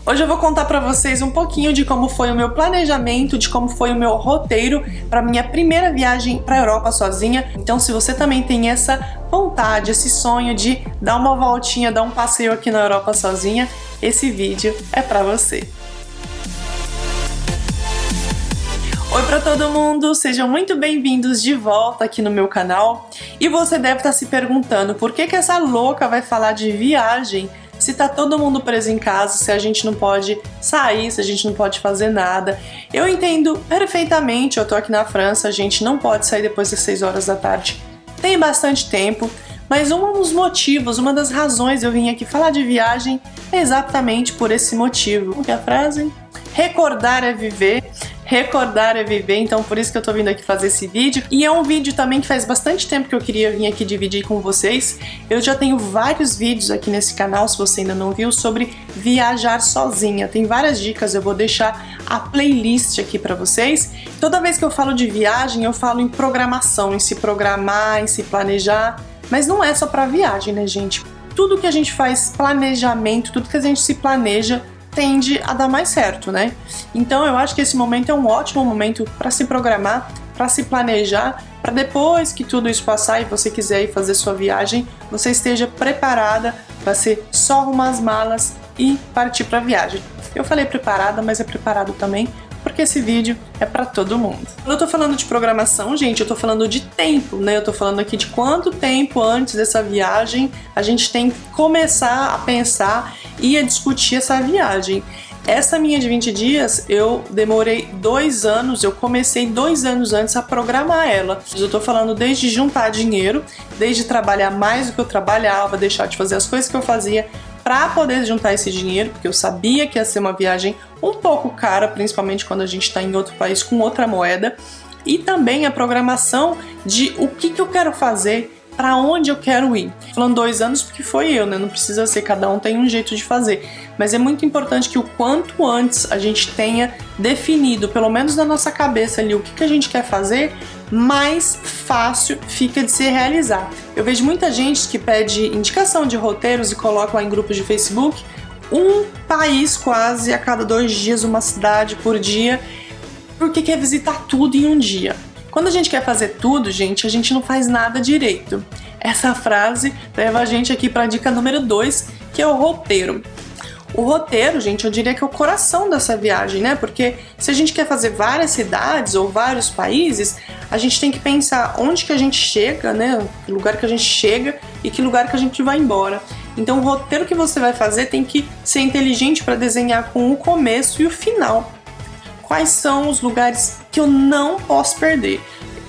Hoje eu vou contar pra vocês um pouquinho de como foi o meu planejamento, de como foi o meu roteiro para minha primeira viagem pra Europa sozinha. Então, se você também tem essa vontade, esse sonho de dar uma voltinha, dar um passeio aqui na Europa sozinha, esse vídeo é pra você. Oi pra todo mundo, sejam muito bem-vindos de volta aqui no meu canal. E você deve estar se perguntando por que essa louca vai falar de viagem se tá todo mundo preso em casa, se a gente não pode sair, se a gente não pode fazer nada. Eu entendo perfeitamente, eu tô aqui na França, a gente não pode sair depois das 6 horas da tarde. Tem bastante tempo, mas um dos motivos, uma das razões eu vim aqui falar de viagem é exatamente por esse motivo. Como que é a frase? Recordar é viver. Recordar é viver, então por isso que eu tô vindo aqui fazer esse vídeo. E é um vídeo também que faz bastante tempo que eu queria vir aqui dividir com vocês. Eu já tenho vários vídeos aqui nesse canal, se você ainda não viu, sobre viajar sozinha. Tem várias dicas, eu vou deixar a playlist aqui pra vocês. Toda vez que eu falo de viagem, eu falo em programação, em se programar, em se planejar. Mas não é só pra viagem, né, gente? Tudo que a gente faz planejamento, tudo que a gente se planeja, tende a dar mais certo, né? Então eu acho que esse momento é um ótimo momento para se programar, para se planejar, para depois que tudo isso passar e você quiser ir fazer sua viagem, você esteja preparada para ser só arrumar as malas e partir para a viagem. Eu falei preparada, mas é preparado também, porque esse vídeo é para todo mundo. Quando eu tô falando de programação, gente, eu tô falando de tempo, né? Eu tô falando aqui de quanto tempo antes dessa viagem a gente tem que começar a pensar e a discutir essa viagem. Essa minha de 20 dias, eu demorei 2 anos, eu comecei 2 anos antes a programar ela. Eu tô falando desde juntar dinheiro, desde trabalhar mais do que eu trabalhava, deixar de fazer as coisas que eu fazia para poder juntar esse dinheiro, porque eu sabia que ia ser uma viagem um pouco cara, principalmente quando a gente está em outro país com outra moeda, e também a programação de o que eu quero fazer, para onde eu quero ir. Falando 2 anos porque foi eu, né? Não precisa ser, cada um tem um jeito de fazer. Mas é muito importante que o quanto antes a gente tenha definido, pelo menos na nossa cabeça ali, o que a gente quer fazer, mais fácil fica de se realizar. Eu vejo muita gente que pede indicação de roteiros e coloca lá em grupos de Facebook um país quase a cada 2 dias, uma cidade por dia, porque quer visitar tudo em um dia. Quando a gente quer fazer tudo, gente, a gente não faz nada direito. Essa frase leva a gente aqui para a dica número 2, que é o roteiro. O roteiro, gente, eu diria que é o coração dessa viagem, né? Porque se a gente quer fazer várias cidades ou vários países, a gente tem que pensar onde que a gente chega, né? Que lugar que a gente chega e que lugar que a gente vai embora. Então o roteiro que você vai fazer tem que ser inteligente para desenhar com o começo e o final. Quais são os lugares que eu não posso perder?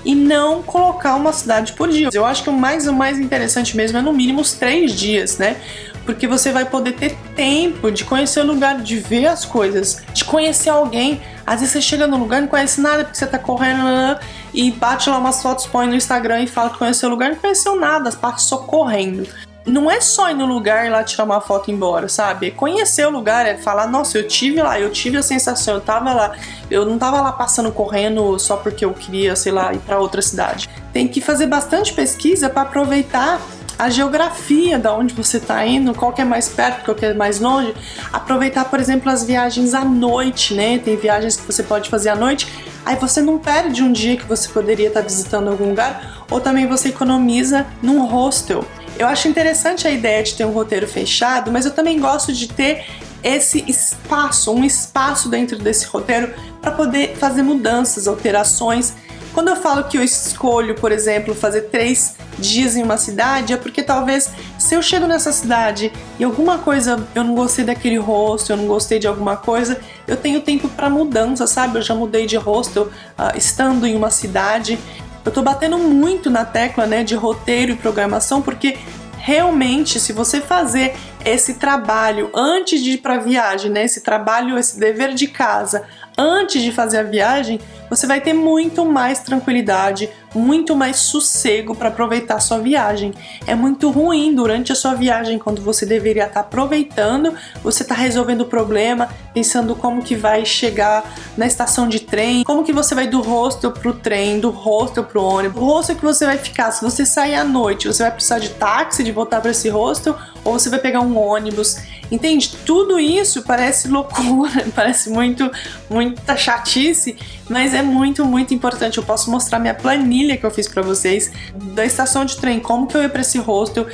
E não colocar uma cidade por dia. Eu acho que o mais interessante mesmo é no mínimo os 3 dias, né? Porque você vai poder ter tempo de conhecer o lugar, de ver as coisas, de conhecer alguém. Às vezes você chega no lugar e não conhece nada porque você tá correndo e bate lá umas fotos, põe no Instagram e fala que conheceu o lugar e não conheceu nada, passou correndo. Não é só ir no lugar e lá tirar uma foto e ir embora, sabe? É conhecer o lugar, é falar, nossa, eu tive lá, eu tive a sensação, eu tava lá. Eu não tava lá passando correndo só porque eu queria, sei lá, ir pra outra cidade. Tem que fazer bastante pesquisa para aproveitar a geografia da onde você tá indo, qual que é mais perto, qual que é mais longe. Aproveitar, por exemplo, as viagens à noite, né? Tem viagens que você pode fazer à noite, aí você não perde um dia que você poderia estar visitando algum lugar, ou também você economiza num hostel. Eu acho interessante a ideia de ter um roteiro fechado, mas eu também gosto de ter esse espaço, um espaço dentro desse roteiro para poder fazer mudanças, alterações. Quando eu falo que eu escolho, por exemplo, fazer 3 dias em uma cidade, é porque talvez se eu chego nessa cidade e alguma coisa, eu não gostei daquele hostel, eu não gostei de alguma coisa, eu tenho tempo para mudança, sabe? Eu já mudei de hostel estando em uma cidade. Eu tô batendo muito na tecla, né, de roteiro e programação, porque realmente, se você fazer esse trabalho antes de ir para a viagem, né, esse trabalho, esse dever de casa, antes de fazer a viagem, você vai ter muito mais tranquilidade, muito mais sossego para aproveitar a sua viagem. É muito ruim durante a sua viagem, quando você deveria estar aproveitando, você está resolvendo o problema, pensando como que vai chegar na estação de trem, como que você vai do hostel pro trem, do hostel pro ônibus, o hostel que você vai ficar. Se você sair à noite, você vai precisar de táxi, de voltar para esse hostel, ou você vai pegar um ônibus. Entende? Tudo isso parece loucura, parece muita chatice, mas é muito importante. Eu posso mostrar minha planilha que eu fiz pra vocês, da estação de trem, como que eu ia pra esse hostel,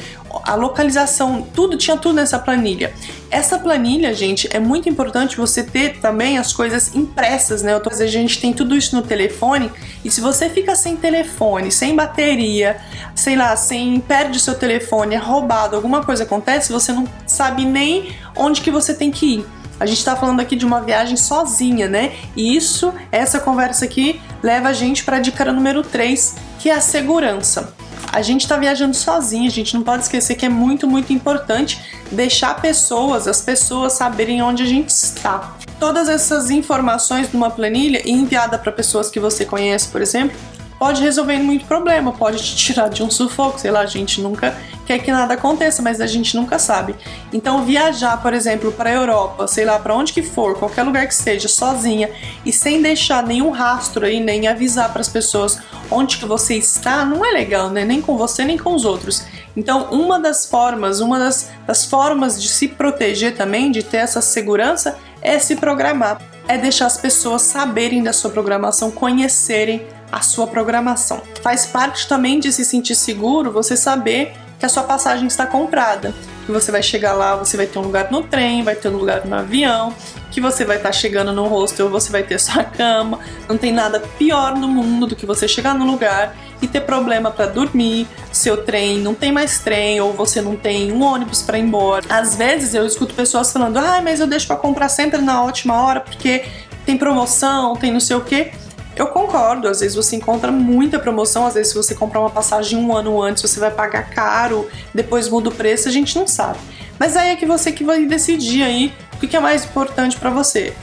a localização, tinha tudo nessa planilha. Essa planilha, gente, é muito importante você ter também as coisas impressas, né? A gente tem tudo isso no telefone, e se você fica sem telefone, sem bateria, sei lá, perde seu telefone, é roubado, alguma coisa acontece, você não sabe nem onde que você tem que ir. A gente tá falando aqui de uma viagem sozinha, né? E essa conversa aqui leva a gente pra dica número 3, que é a segurança. A gente tá viajando sozinha, a gente não pode esquecer que é muito importante deixar as pessoas saberem onde a gente está. Todas essas informações numa planilha e enviada para pessoas que você conhece, por exemplo, pode resolver muito problema, pode te tirar de um sufoco, sei lá, a gente nunca quer que nada aconteça, mas a gente nunca sabe. Então viajar, por exemplo, para a Europa, sei lá, para onde que for, qualquer lugar que seja, sozinha e sem deixar nenhum rastro aí, nem avisar para as pessoas onde que você está, não é legal, né? Nem com você, nem com os outros. Então, uma das formas de se proteger também, de ter essa segurança, é se programar, é deixar as pessoas saberem da sua programação, conhecerem a sua programação. Faz parte também de se sentir seguro você saber que a sua passagem está comprada, que você vai chegar lá, você vai ter um lugar no trem, vai ter um lugar no avião, que você vai estar chegando no hostel, você vai ter sua cama. Não tem nada pior no mundo do que você chegar no lugar e ter problema para dormir, seu trem não tem mais trem, ou você não tem um ônibus para ir embora. Às vezes eu escuto pessoas falando, mas eu deixo para comprar sempre na última hora porque tem promoção, tem não sei o quê. Eu concordo, às vezes você encontra muita promoção, às vezes se você comprar uma passagem um ano antes, você vai pagar caro, depois muda o preço, a gente não sabe. Mas aí é você que vai decidir aí o que é mais importante para você.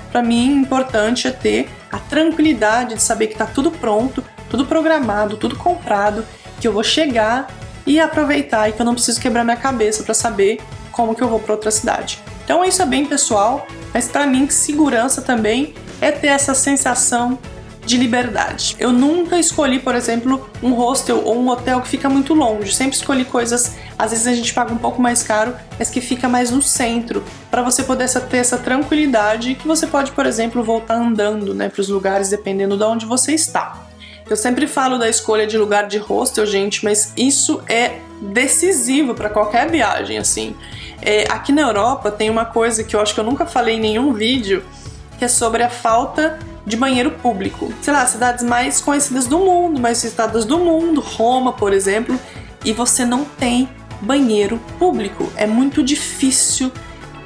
Para mim, importante é ter a tranquilidade de saber que tá tudo pronto, tudo programado, tudo comprado, que eu vou chegar e aproveitar e que eu não preciso quebrar minha cabeça para saber como que eu vou para outra cidade. Então isso é bem pessoal, mas para mim segurança também é ter essa sensação de liberdade. Eu nunca escolhi, por exemplo, um hostel ou um hotel que fica muito longe. Sempre escolhi coisas, às vezes a gente paga um pouco mais caro, mas que fica mais no centro, para você poder ter essa tranquilidade que você pode, por exemplo, voltar andando, né, para os lugares dependendo de onde você está. Eu sempre falo da escolha de lugar de hostel, gente, mas isso é decisivo para qualquer viagem, assim. Aqui na Europa tem uma coisa que eu acho que eu nunca falei em nenhum vídeo, que é sobre a falta de banheiro público. Sei lá, cidades mais conhecidas do mundo, mais visitadas do mundo, Roma, por exemplo, e você não tem banheiro público. É muito difícil,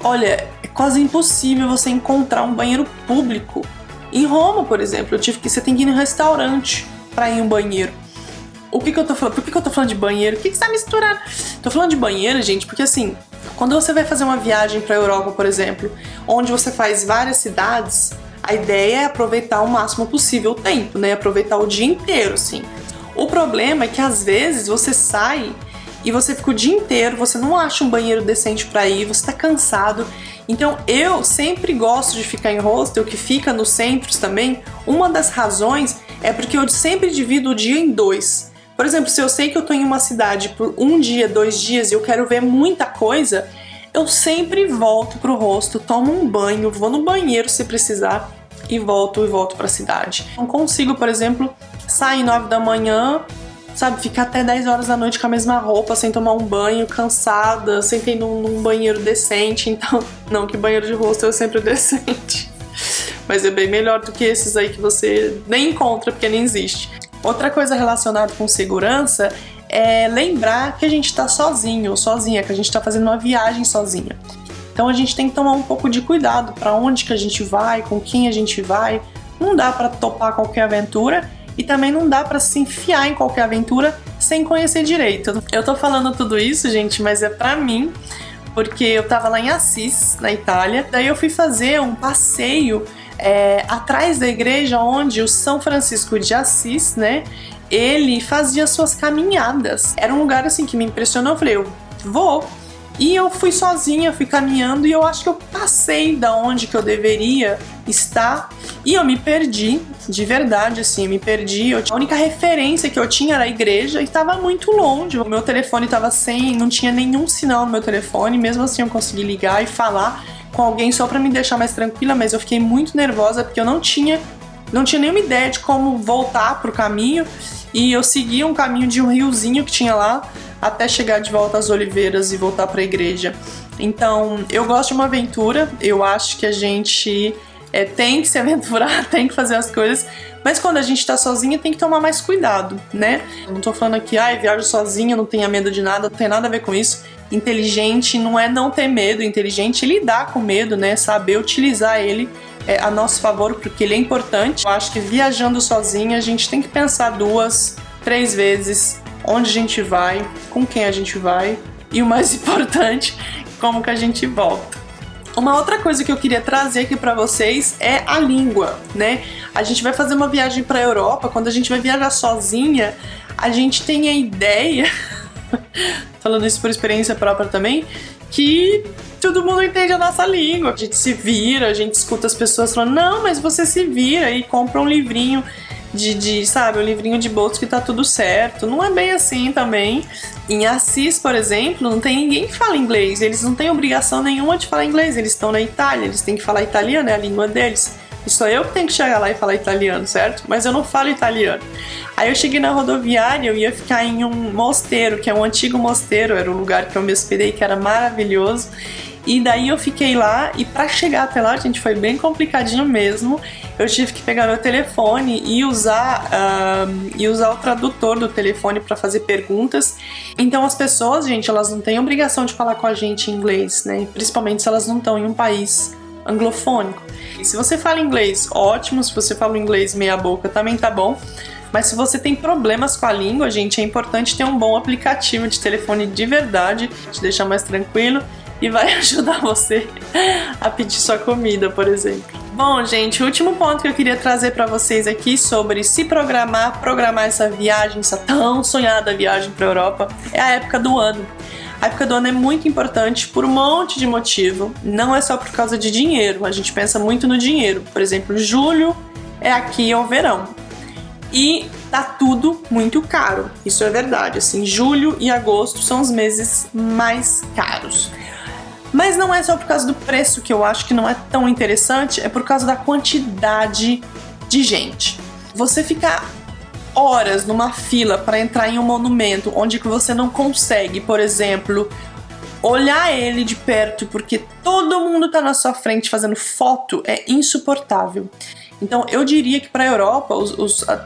olha, é quase impossível você encontrar um banheiro público. Em Roma, por exemplo, você tem que ir no restaurante para ir em um banheiro. O que eu tô falando? Por que eu tô falando de banheiro? O que você tá misturando? Tô falando de banheiro, gente, porque assim, quando você vai fazer uma viagem para a Europa, por exemplo, onde você faz várias cidades, a ideia é aproveitar o máximo possível o tempo, né? Aproveitar o dia inteiro, assim. O problema é que às vezes você sai e você fica o dia inteiro, você não acha um banheiro decente para ir, você tá cansado. Então eu sempre gosto de ficar em hostel, que fica nos centros também. Uma das razões é porque eu sempre divido o dia em 2. Por exemplo, se eu sei que eu tô em uma cidade por 1 dia, 2 dias e eu quero ver muita coisa, eu sempre volto pro hostel, tomo um banho, vou no banheiro se precisar e volto pra cidade. Não consigo, por exemplo, sair 9 da manhã, sabe, ficar até 10 horas da noite com a mesma roupa, sem tomar um banho, cansada, sem ter num banheiro decente. Então, não que banheiro de hostel é sempre decente, mas é bem melhor do que esses aí que você nem encontra porque nem existe. Outra coisa relacionada com segurança é lembrar que a gente tá sozinho ou sozinha, que a gente tá fazendo uma viagem sozinha. Então a gente tem que tomar um pouco de cuidado para onde que a gente vai, com quem a gente vai. Não dá para topar qualquer aventura e também não dá para se enfiar em qualquer aventura sem conhecer direito. Eu tô falando tudo isso, gente, mas é pra mim, porque eu tava lá em Assis, na Itália. Daí eu fui fazer um passeio atrás da igreja onde o São Francisco de Assis, né, ele fazia suas caminhadas. Era um lugar assim que me impressionou, eu falei, eu vou. E eu fui sozinha, fui caminhando e eu acho que eu passei da onde que eu deveria estar E eu me perdi, de verdade, assim, me perdi. A única referência que eu tinha era a igreja e tava muito longe. O meu telefone tava não tinha nenhum sinal no meu telefone. Mesmo assim eu consegui ligar e falar com alguém só pra me deixar mais tranquila, mas eu fiquei muito nervosa porque eu não tinha nenhuma ideia de como voltar pro caminho. E eu segui um caminho de um riozinho que tinha lá até chegar de volta às oliveiras e voltar pra igreja. Então, eu gosto de uma aventura, eu acho que a gente tem que se aventurar, tem que fazer as coisas, mas quando a gente tá sozinha tem que tomar mais cuidado, né? Eu não tô falando aqui, viajo sozinha, não tenha medo de nada, não tem nada a ver com isso. Inteligente não é não ter medo, inteligente é lidar com medo, né? Saber utilizar ele a nosso favor, porque ele é importante. Eu acho que viajando sozinha a gente tem que pensar 2, 3 vezes onde a gente vai, com quem a gente vai e o mais importante, como que a gente volta. Uma outra coisa que eu queria trazer aqui pra vocês é a língua, né? A gente vai fazer uma viagem pra Europa, quando a gente vai viajar sozinha, a gente tem a ideia, falando isso por experiência própria também, que todo mundo entende a nossa língua. A gente se vira, a gente escuta as pessoas falando, não, mas você se vira e compra um livrinho sabe, um livrinho de bolso que tá tudo certo. Não é bem assim também. Em Assis, por exemplo, não tem ninguém que fala inglês. Eles não têm obrigação nenhuma de falar inglês. Eles estão na Itália, eles têm que falar italiano, é a língua deles. E sou eu que tenho que chegar lá e falar italiano, certo? Mas eu não falo italiano. Aí eu cheguei na rodoviária, eu ia ficar em um mosteiro, que é um antigo mosteiro, era o lugar que eu me hospedei, que era maravilhoso. E daí eu fiquei lá, e pra chegar até lá, gente, foi bem complicadinho mesmo. Eu tive que pegar meu telefone e usar o tradutor do telefone pra fazer perguntas. Então as pessoas, gente, elas não têm obrigação de falar com a gente em inglês, né? Principalmente se elas não estão em um país anglofônico. E se você fala inglês, ótimo. Se você fala inglês meia boca, também tá bom. Mas se você tem problemas com a língua, gente, é importante ter um bom aplicativo de telefone de verdade, te deixar mais tranquilo e vai ajudar você a pedir sua comida, por exemplo. Bom, gente, o último ponto que eu queria trazer pra vocês aqui sobre se programar essa viagem, essa tão sonhada viagem pra Europa, é a época do ano. A época do ano é muito importante por um monte de motivo, não é só por causa de dinheiro, a gente pensa muito no dinheiro. Por exemplo, julho é o verão e tá tudo muito caro, isso é verdade, assim, julho e agosto são os meses mais caros. Mas não é só por causa do preço que eu acho que não é tão interessante, é por causa da quantidade de gente. Você ficar horas numa fila para entrar em um monumento onde que você não consegue, por exemplo, olhar ele de perto porque todo mundo tá na sua frente fazendo foto, é insuportável. Então eu diria que para a Europa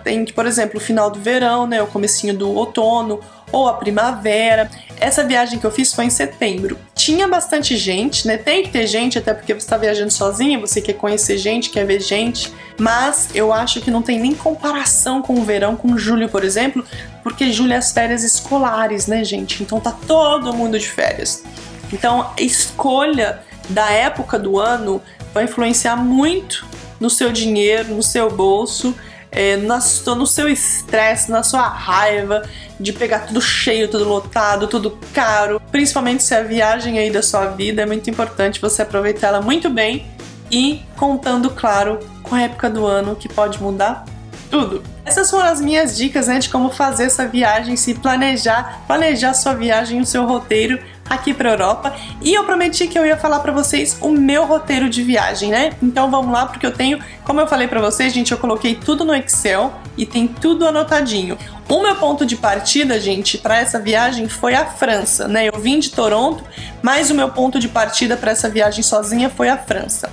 tem, por exemplo, o final do verão, né, o comecinho do outono ou a primavera. Essa viagem que eu fiz foi em setembro. Tinha bastante gente, né? Tem que ter gente, até porque você está viajando sozinha, você quer conhecer gente, quer ver gente. Mas eu acho que não tem nem comparação com o verão, com julho, por exemplo, porque julho é as férias escolares, né, gente? Então tá todo mundo de férias. Então a escolha da época do ano vai influenciar muito no seu dinheiro, no seu bolso, no seu estresse, na sua raiva de pegar tudo cheio, tudo lotado, tudo caro. Principalmente se é a viagem aí da sua vida, é muito importante você aproveitar ela muito bem e contando, claro, com a época do ano que pode mudar tudo. Essas foram as minhas dicas, né, de como fazer essa viagem, se planejar sua viagem, o seu roteiro aqui pra Europa. E eu prometi que eu ia falar pra vocês o meu roteiro de viagem, né? Então vamos lá, porque eu tenho, como eu falei pra vocês, gente, eu coloquei tudo no Excel e tem tudo anotadinho. O meu ponto de partida, gente, pra essa viagem foi a França, né? Eu vim de Toronto, mas o meu ponto de partida pra essa viagem sozinha foi a França.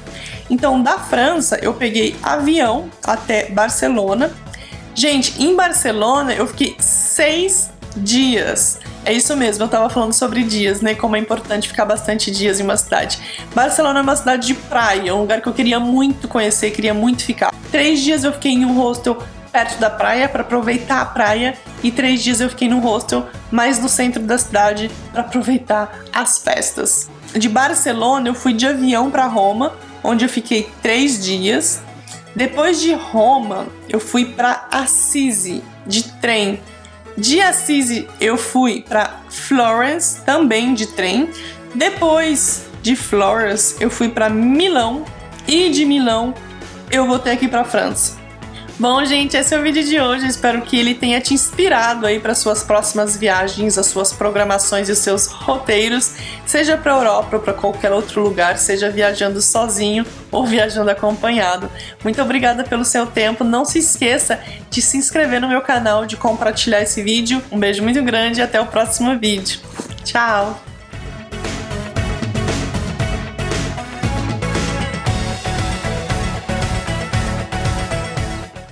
Então, da França, eu peguei avião até Barcelona. Gente, em Barcelona eu fiquei 6 dias. É isso mesmo, eu tava falando sobre dias, né? Como é importante ficar bastante dias em uma cidade. Barcelona é uma cidade de praia, um lugar que eu queria muito conhecer, queria muito ficar. 3 dias eu fiquei em um hostel perto da praia para aproveitar a praia e 3 dias eu fiquei num hostel mais no centro da cidade para aproveitar as festas. De Barcelona eu fui de avião para Roma, onde eu fiquei 3 dias. Depois de Roma eu fui para Assisi de trem. De Assisi eu fui para Florence, também de trem. Depois de Florence eu fui para Milão e de Milão eu vou ter aqui pra França. Bom, gente, esse é o vídeo de hoje. Eu espero que ele tenha te inspirado aí para suas próximas viagens, as suas programações e os seus roteiros, seja para a Europa ou para qualquer outro lugar, seja viajando sozinho ou viajando acompanhado. Muito obrigada pelo seu tempo. Não se esqueça de se inscrever no meu canal, de compartilhar esse vídeo. Um beijo muito grande e até o próximo vídeo. Tchau!